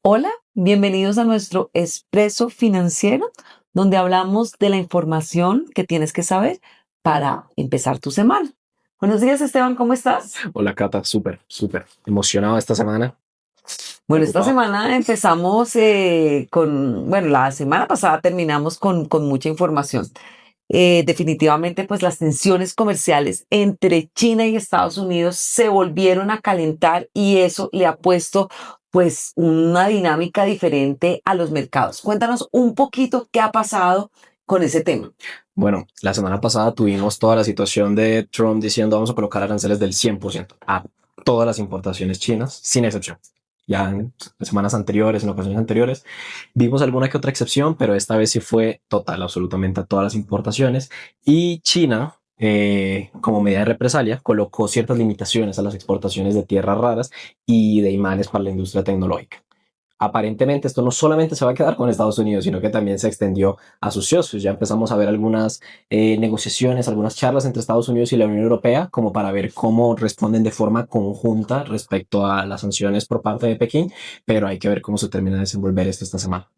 Hola, bienvenidos a nuestro Expreso Financiero, donde hablamos de la información que tienes que saber para empezar tu semana. Buenos días, Esteban, ¿cómo estás? Hola Cata, súper emocionado esta semana, Bueno, esta preocupado. semana empezamos bueno, la semana pasada terminamos con mucha información. Definitivamente, pues las tensiones comerciales entre China y Estados Unidos se volvieron a calentar y eso le ha puesto pues una dinámica diferente a los mercados. Cuéntanos un poquito qué ha pasado con ese tema. Bueno, la semana pasada tuvimos toda la situación de Trump diciendo vamos a colocar aranceles del 100% a todas las importaciones chinas, sin excepción. Ya en semanas anteriores, en ocasiones anteriores, vimos alguna que otra excepción, pero esta vez sí fue total, absolutamente a todas las importaciones. Y China, como medida de represalia, colocó ciertas limitaciones a las exportaciones de tierras raras y de imanes para la industria tecnológica. Aparentemente esto no solamente se va a quedar con Estados Unidos, sino que también se extendió a sus socios. Ya empezamos a ver algunas negociaciones, algunas charlas entre Estados Unidos y la Unión Europea, como para ver cómo responden de forma conjunta respecto a las sanciones por parte de Pekín, pero hay que ver cómo se termina de desenvolver esto esta semana.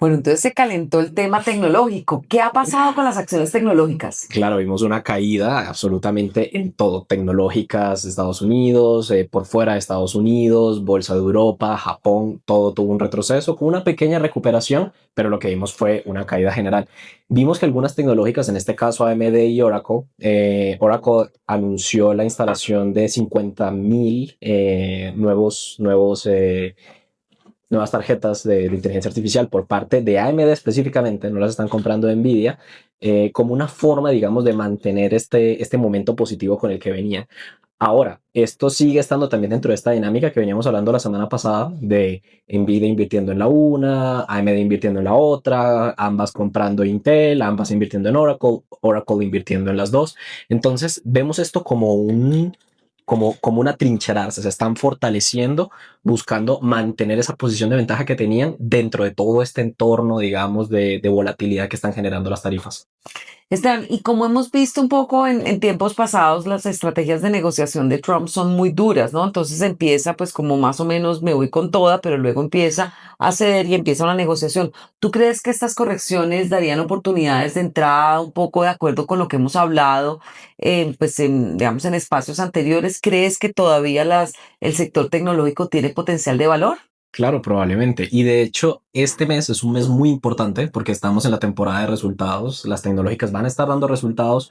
Bueno, entonces se calentó el tema tecnológico. ¿Qué ha pasado con las acciones tecnológicas? Claro, vimos una caída absolutamente en todo, tecnológicas, Estados Unidos, por fuera de Estados Unidos, Bolsa de Europa, Japón, todo tuvo un retroceso con una pequeña recuperación, pero lo que vimos fue una caída general. Vimos que algunas tecnológicas, en este caso AMD y Oracle, Oracle anunció la instalación de 50,000 nuevas tarjetas de inteligencia artificial por parte de AMD específicamente, no las están comprando Nvidia, como una forma, digamos, de mantener este momento positivo con el que venía. Ahora, esto sigue estando también dentro de esta dinámica que veníamos hablando la semana pasada de Nvidia invirtiendo en la una, AMD invirtiendo en la otra, ambas comprando Intel, ambas invirtiendo en Oracle, Oracle invirtiendo en las dos. Entonces, vemos esto como una trincherarse, se están fortaleciendo, buscando mantener esa posición de ventaja que tenían dentro de todo este entorno, digamos, de volatilidad que están generando las tarifas. Esteban, y como hemos visto un poco en tiempos pasados, las estrategias de negociación de Trump son muy duras, ¿no? Entonces empieza pues como más o menos me voy con toda, pero luego empieza a ceder y empieza una negociación. ¿Tú crees que estas correcciones darían oportunidades de entrada un poco de acuerdo con lo que hemos hablado, pues digamos en espacios anteriores? ¿Crees que todavía el sector tecnológico tiene potencial de valor? Claro, probablemente. Y de hecho, este mes es un mes muy importante porque estamos en la temporada de resultados. Las tecnológicas van a estar dando resultados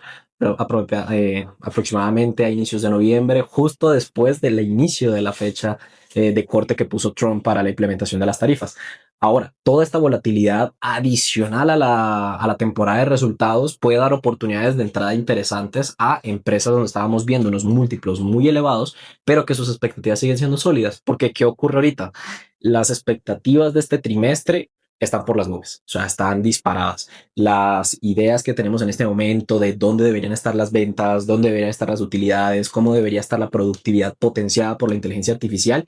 aproximadamente a inicios de noviembre, justo después del inicio de la fecha de corte que puso Trump para la implementación de las tarifas. Ahora, toda esta volatilidad adicional a la temporada de resultados puede dar oportunidades de entrada interesantes a empresas donde estábamos viendo unos múltiplos muy elevados, pero que sus expectativas siguen siendo sólidas. Porque, ¿qué ocurre ahorita? Las expectativas de este trimestre están por las nubes, o sea, están disparadas. Las ideas que tenemos en este momento de dónde deberían estar las ventas, dónde deberían estar las utilidades, cómo debería estar la productividad potenciada por la inteligencia artificial,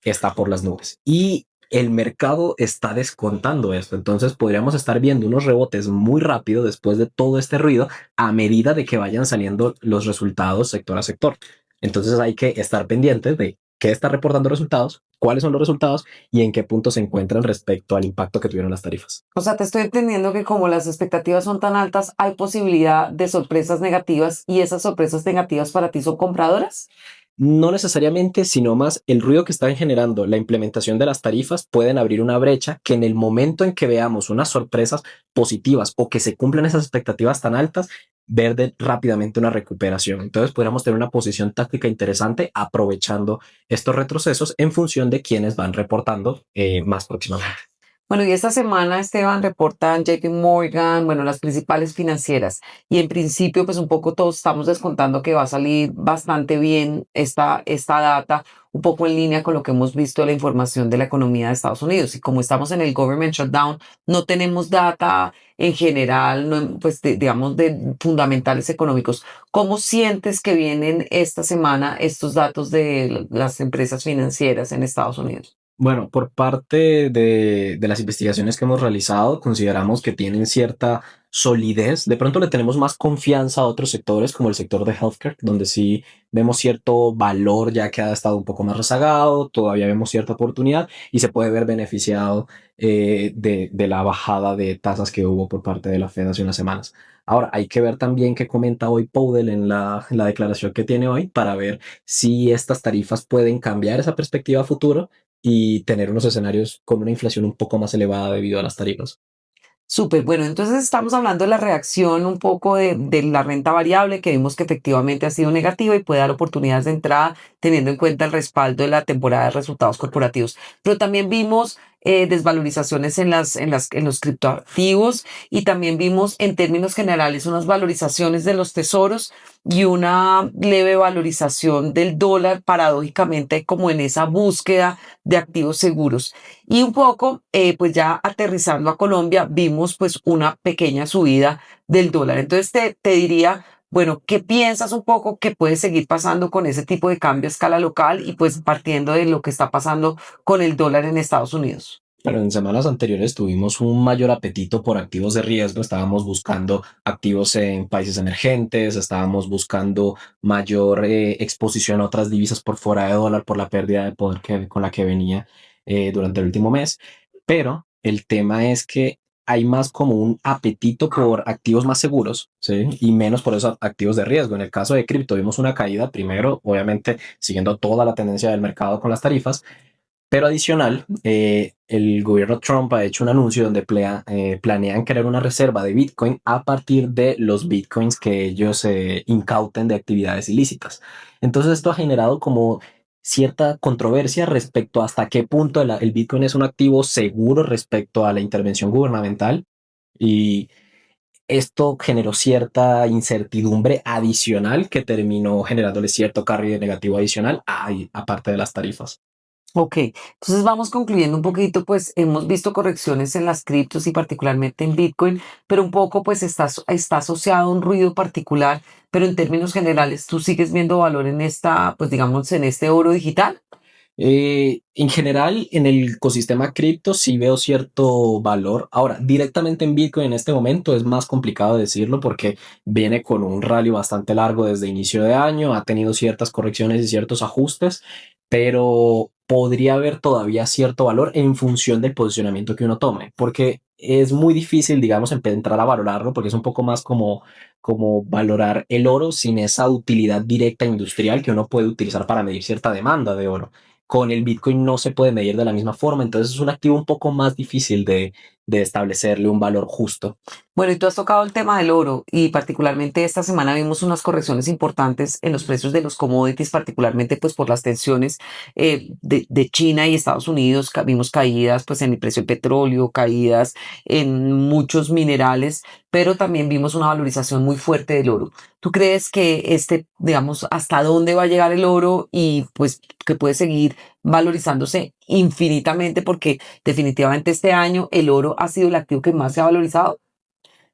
está por las nubes. Y el mercado está descontando esto. Entonces podríamos estar viendo unos rebotes muy rápido después de todo este ruido a medida de que vayan saliendo los resultados sector a sector. Entonces hay que estar pendientes de qué está reportando resultados, cuáles son los resultados y en qué punto se encuentran respecto al impacto que tuvieron las tarifas. O sea, te estoy entendiendo que como las expectativas son tan altas, hay posibilidad de sorpresas negativas y esas sorpresas negativas para ti son compradoras. No necesariamente, sino más el ruido que están generando la implementación de las tarifas pueden abrir una brecha que en el momento en que veamos unas sorpresas positivas o que se cumplen esas expectativas tan altas, rápidamente una recuperación. Entonces podríamos tener una posición táctica interesante aprovechando estos retrocesos en función de quienes van reportando más próximamente. Bueno, y esta semana, Esteban, reportan JP Morgan, bueno, las principales financieras. Y en principio, pues un poco todos estamos descontando que va a salir bastante bien esta data, un poco en línea con lo que hemos visto de la información de la economía de Estados Unidos. Y como estamos en el government shutdown, no tenemos data en general, pues digamos, de fundamentales económicos. ¿Cómo sientes que vienen esta semana estos datos de las empresas financieras en Estados Unidos? Bueno, por parte de las investigaciones que hemos realizado, consideramos que tienen cierta solidez. De pronto le tenemos más confianza a otros sectores como el sector de healthcare, donde sí vemos cierto valor ya que ha estado un poco más rezagado, todavía vemos cierta oportunidad y se puede ver beneficiado de la bajada de tasas que hubo por parte de la Fed hace unas semanas. Ahora, hay que ver también qué comenta hoy Powell en la declaración que tiene hoy para ver si estas tarifas pueden cambiar esa perspectiva a futuro y tener unos escenarios con una inflación un poco más elevada debido a las tarifas. Súper, bueno, entonces estamos hablando de la reacción un poco de la renta variable que vimos que efectivamente ha sido negativa y puede dar oportunidades de entrada teniendo en cuenta el respaldo de la temporada de resultados corporativos. Pero también vimos desvalorizaciones en los criptoactivos y también vimos en términos generales unas valorizaciones de los tesoros y una leve valorización del dólar paradójicamente como en esa búsqueda de activos seguros. Y un poco, pues ya aterrizando a Colombia, vimos pues una pequeña subida del dólar. Entonces te diría, bueno, ¿qué piensas un poco que puede seguir pasando con ese tipo de cambio a escala local y pues partiendo de lo que está pasando con el dólar en Estados Unidos? Pero en semanas anteriores tuvimos un mayor apetito por activos de riesgo, estábamos buscando activos en países emergentes, estábamos buscando mayor exposición a otras divisas por fuera de dólar por la pérdida de poder con la que venía durante el último mes. Pero el tema es que hay más como un apetito por activos más seguros, ¿sí? Y menos por esos activos de riesgo. En el caso de cripto vimos una caída, primero, obviamente, siguiendo toda la tendencia del mercado con las tarifas, pero adicional, el gobierno Trump ha hecho un anuncio donde planean crear una reserva de Bitcoin a partir de los Bitcoins que ellos incauten de actividades ilícitas. Entonces esto ha generado como cierta controversia respecto a hasta qué punto el Bitcoin es un activo seguro respecto a la intervención gubernamental y esto generó cierta incertidumbre adicional que terminó generándole cierto carry negativo adicional aparte de las tarifas. Ok, entonces vamos concluyendo un poquito, pues hemos visto correcciones en las criptos y particularmente en Bitcoin, pero un poco pues está asociado a un ruido particular, pero en términos generales, ¿tú sigues viendo valor en esta, pues digamos, en este oro digital? En general, en el ecosistema cripto sí veo cierto valor. Ahora, directamente en Bitcoin en este momento es más complicado decirlo porque viene con un rally bastante largo desde inicio de año, ha tenido ciertas correcciones y ciertos ajustes, pero podría haber todavía cierto valor en función del posicionamiento que uno tome, porque es muy difícil, digamos, entrar a valorarlo porque es un poco más como valorar el oro sin esa utilidad directa industrial que uno puede utilizar para medir cierta demanda de oro. Con el Bitcoin no se puede medir de la misma forma, entonces es un activo un poco más difícil de establecerle un valor justo. Bueno, y tú has tocado el tema del oro y particularmente esta semana vimos unas correcciones importantes en los precios de los commodities, particularmente pues por las tensiones de China y Estados Unidos. Vimos caídas pues en el precio del petróleo, caídas en muchos minerales, pero también vimos una valorización muy fuerte del oro. ¿Tú crees que digamos, hasta dónde va a llegar el oro y pues que puede seguir valorizándose infinitamente porque definitivamente este año el oro ha sido el activo que más se ha valorizado?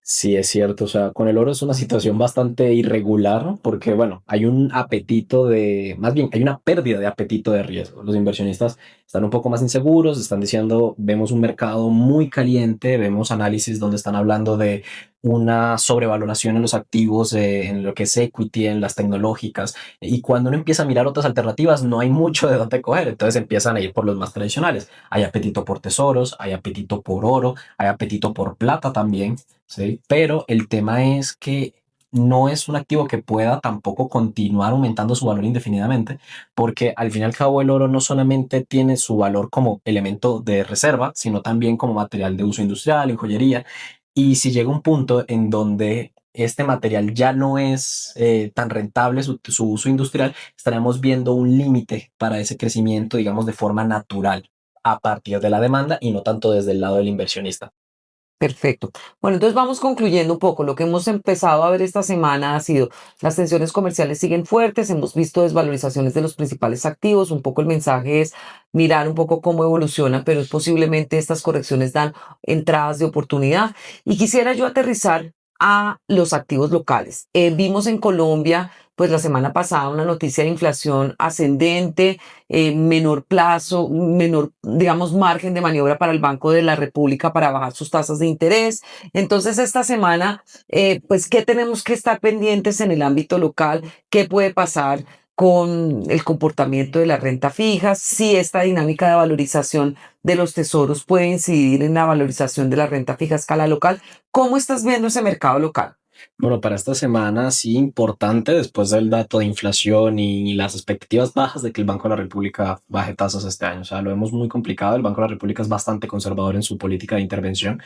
Sí, es cierto. O sea, con el oro es una situación bastante irregular, ¿no? Porque, bueno, hay un apetito más bien, hay una pérdida de apetito de riesgo. Los inversionistas están un poco más inseguros, están diciendo, vemos un mercado muy caliente, vemos análisis donde están hablando de una sobrevaloración en los activos, en lo que es equity, en las tecnológicas. Y cuando uno empieza a mirar otras alternativas, no hay mucho de dónde coger. Entonces empiezan a ir por los más tradicionales. Hay apetito por tesoros, hay apetito por oro, hay apetito por plata también. Sí, pero el tema es que no es un activo que pueda tampoco continuar aumentando su valor indefinidamente, porque al fin y al cabo el oro no solamente tiene su valor como elemento de reserva, sino también como material de uso industrial, en joyería. Y si llega un punto en donde este material ya no es tan rentable su uso industrial, estaremos viendo un límite para ese crecimiento, digamos, de forma natural a partir de la demanda y no tanto desde el lado del inversionista. Perfecto. Bueno, entonces vamos concluyendo un poco. Lo que hemos empezado a ver esta semana ha sido las tensiones comerciales siguen fuertes, hemos visto desvalorizaciones de los principales activos, un poco el mensaje es mirar un poco cómo evoluciona, pero es posiblemente estas correcciones dan entradas de oportunidad. Y quisiera yo aterrizar a los activos locales. Vimos en Colombia pues la semana pasada una noticia de inflación ascendente, menor plazo, menor, digamos, margen de maniobra para el Banco de la República para bajar sus tasas de interés. Entonces, esta semana, pues, ¿qué tenemos que estar pendientes en el ámbito local? ¿Qué puede pasar con el comportamiento de la renta fija? Si esta dinámica de valorización de los tesoros puede incidir en la valorización de la renta fija a escala local. ¿Cómo estás viendo ese mercado local? Bueno, para esta semana sí importante, después del dato de inflación y las expectativas bajas de que el Banco de la República baje tasas este año. O sea, lo vemos muy complicado. El Banco de la República es bastante conservador en su política de intervención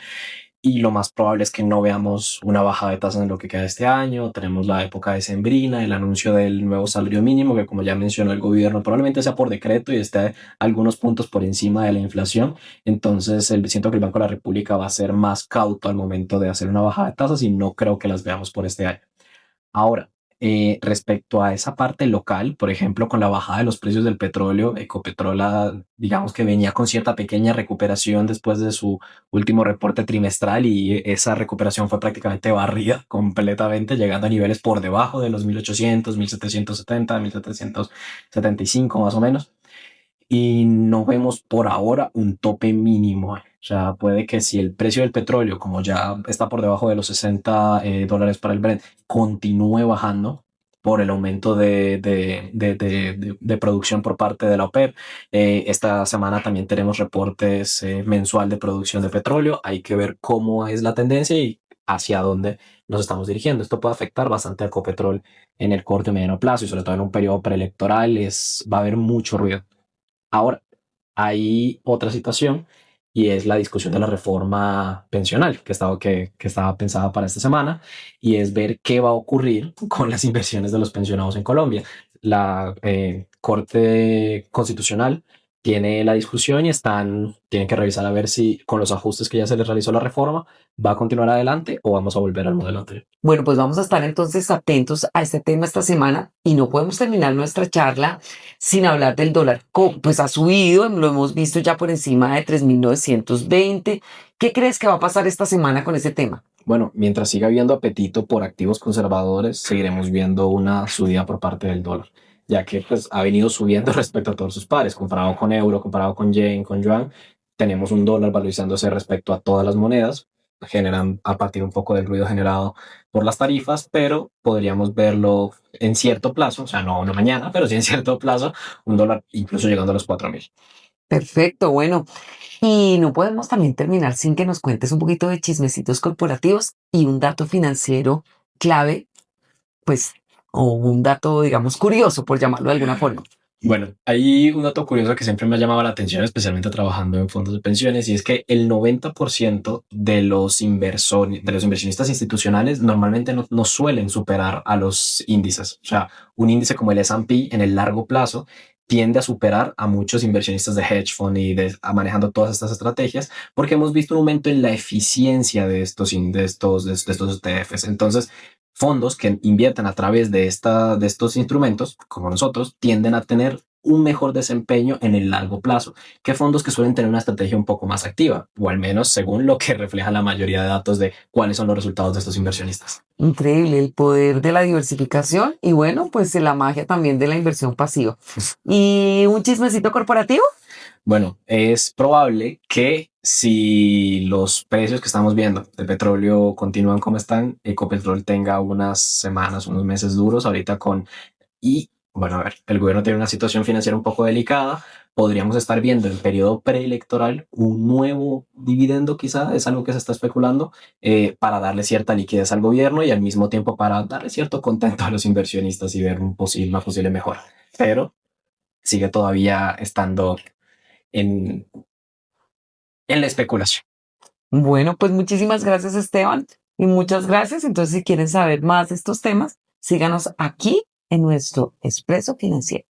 y lo más probable es que no veamos una bajada de tasas en lo que queda este año. Tenemos la época decembrina, el anuncio del nuevo salario mínimo, que como ya mencionó el gobierno, probablemente sea por decreto y esté algunos puntos por encima de la inflación. Entonces, siento que el Banco de la República va a ser más cauto al momento de hacer una bajada de tasas y no creo que las veamos por este año. Ahora, respecto a esa parte local, por ejemplo, con la bajada de los precios del petróleo, Ecopetrol, digamos que venía con cierta pequeña recuperación después de su último reporte trimestral y esa recuperación fue prácticamente barrida completamente, llegando a niveles por debajo de los 1800, 1770, 1775 más o menos y no vemos por ahora un tope mínimo. O sea, puede que si el precio del petróleo, como ya está por debajo de los 60 dólares para el Brent, continúe bajando por el aumento de producción por parte de la OPEP. Esta semana también tenemos reportes mensual de producción de petróleo. Hay que ver cómo es la tendencia y hacia dónde nos estamos dirigiendo. Esto puede afectar bastante a Ecopetrol en el corto y mediano plazo y sobre todo en un periodo preelectoral va a haber mucho ruido. Ahora, hay otra situación y es la discusión de la reforma pensional que estaba pensada para esta semana y es ver qué va a ocurrir con las inversiones de los pensionados en Colombia. La Corte Constitucional tiene la discusión y tienen que revisar a ver si con los ajustes que ya se les realizó la reforma va a continuar adelante o vamos a volver al modelo anterior. Bueno, pues vamos a estar entonces atentos a este tema esta semana y no podemos terminar nuestra charla sin hablar del dólar. Pues ha subido, lo hemos visto ya por encima de 3.920. ¿Qué crees que va a pasar esta semana con ese tema? Bueno, mientras siga habiendo apetito por activos conservadores, seguiremos viendo una subida por parte del dólar, ya que pues, ha venido subiendo respecto a todos sus pares, comparado con euro, comparado con yen, con yuan, tenemos un dólar valorizándose respecto a todas las monedas, generan a partir un poco del ruido generado por las tarifas, pero podríamos verlo en cierto plazo, o sea, no mañana, pero sí en cierto plazo, un dólar incluso llegando a los 4.000. Perfecto, bueno. Y no podemos también terminar sin que nos cuentes un poquito de chismecitos corporativos y un dato financiero clave, pues, o un dato, digamos, curioso, por llamarlo de alguna forma. Bueno, hay un dato curioso que siempre me ha llamado la atención, especialmente trabajando en fondos de pensiones, y es que el 90% de los inversionistas institucionales normalmente no suelen superar a los índices. O sea, un índice como el S&P en el largo plazo tiende a superar a muchos inversionistas de hedge fund manejando todas estas estrategias, porque hemos visto un aumento en la eficiencia de estos ETFs. Entonces, fondos que invierten a través de estos instrumentos, como nosotros, tienden a tener un mejor desempeño en el largo plazo que fondos que suelen tener una estrategia un poco más activa, o al menos según lo que refleja la mayoría de datos de cuáles son los resultados de estos inversionistas. Increíble el poder de la diversificación y bueno, pues la magia también de la inversión pasiva. ¿Y un chismecito corporativo? Bueno, es probable que si los precios que estamos viendo de petróleo continúan como están, Ecopetrol tenga unas semanas, unos meses duros ahorita y bueno, a ver, el gobierno tiene una situación financiera un poco delicada. Podríamos estar viendo en periodo preelectoral un nuevo dividendo, quizá, es algo que se está especulando, para darle cierta liquidez al gobierno y al mismo tiempo para darle cierto contento a los inversionistas y ver una posible mejora. Pero sigue todavía estando en, en la especulación. Bueno, pues muchísimas gracias, Esteban, y muchas gracias. Entonces, si quieren saber más de estos temas, síganos aquí en nuestro Expreso Financiero.